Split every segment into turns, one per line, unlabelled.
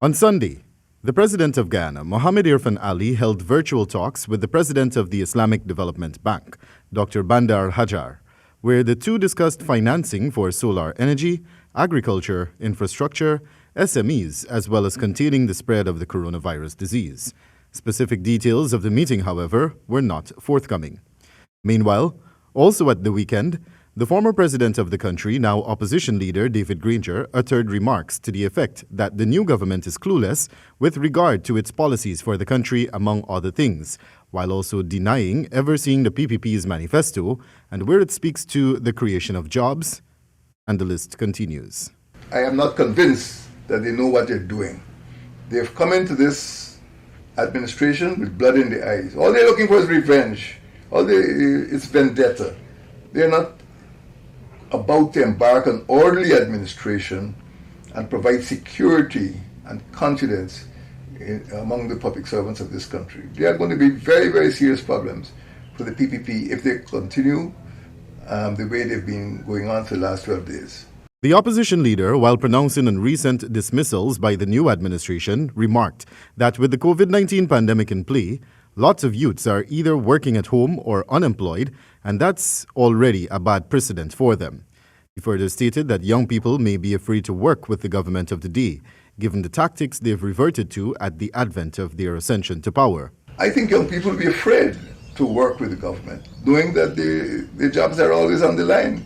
On Sunday, the President of Guyana, Mohamed Irfaan Ali, held virtual talks with the President of the Islamic Development Bank, Dr. Bandar Hajar, where the two discussed financing for solar energy, agriculture, infrastructure, SMEs, as well as containing the spread of the coronavirus disease. Specific details of the meeting, however, were not forthcoming. Meanwhile, also at the weekend, the former president of the country, now opposition leader David Granger, uttered remarks to the effect that the new government is clueless with regard to its policies for the country, among other things, while also denying ever seeing the PPP's manifesto and where it speaks to the creation of jobs, and the list continues.
I am not convinced that they know what they're doing. They've come into this administration with blood in the eyes. All they're looking for is revenge. It's vendetta. They're not about to embark on orderly administration and provide security and confidence among the public servants of this country. They are going to be very, very serious problems for the PPP if they continue the way they've been going on for the last 12 days.
The opposition leader, while pronouncing on recent dismissals by the new administration, remarked that with the COVID-19 pandemic in play, lots of youths are either working at home or unemployed, and that's already a bad precedent for them. He further stated that young people may be afraid to work with the government of the day, given the tactics they've reverted to at the advent of their ascension to power.
I think young people will be afraid to work with the government, knowing that their jobs are always on the line.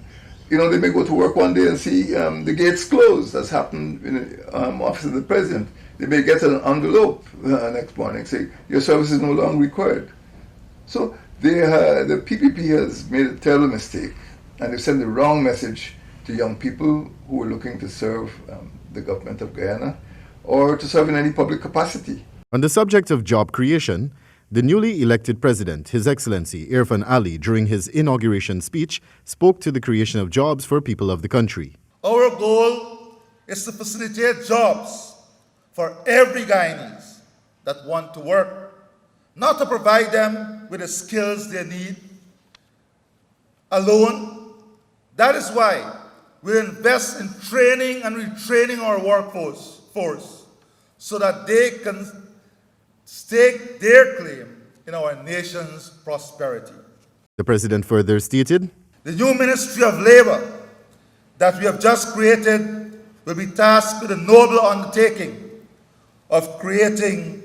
You know, they may go to work one day and see the gates closed. That's happened in the office of the president. They may get an envelope next morning saying, your service is no longer required. So the PPP has made a terrible mistake, and they've sent the wrong message to young people who are looking to serve the government of Guyana or to serve in any public capacity.
On the subject of job creation, the newly elected president, His Excellency Irfaan Ali, during his inauguration speech, spoke to the creation of jobs for people of the country.
Our goal is to facilitate jobs for every Guyanese that want to work, not to provide them with the skills they need alone. That is why we invest in training and retraining our workforce so that they can stake their claim in our nation's prosperity.
The president further stated,
the new Ministry of Labor that we have just created will be tasked with the noble undertaking of creating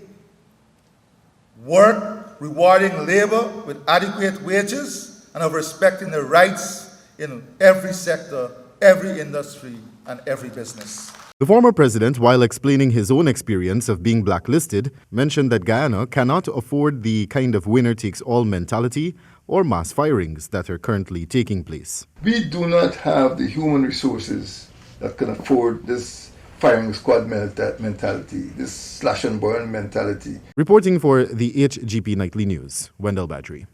work, rewarding labor with adequate wages, and of respecting the rights in every sector, every industry, and every business.
The former president, while explaining his own experience of being blacklisted, mentioned that Guyana cannot afford the kind of winner-takes-all mentality or mass firings that are currently taking place.
We do not have the human resources that can afford this firing squad mentality, this slash and burn mentality.
Reporting for the HGP Nightly News, Wendell Badrie.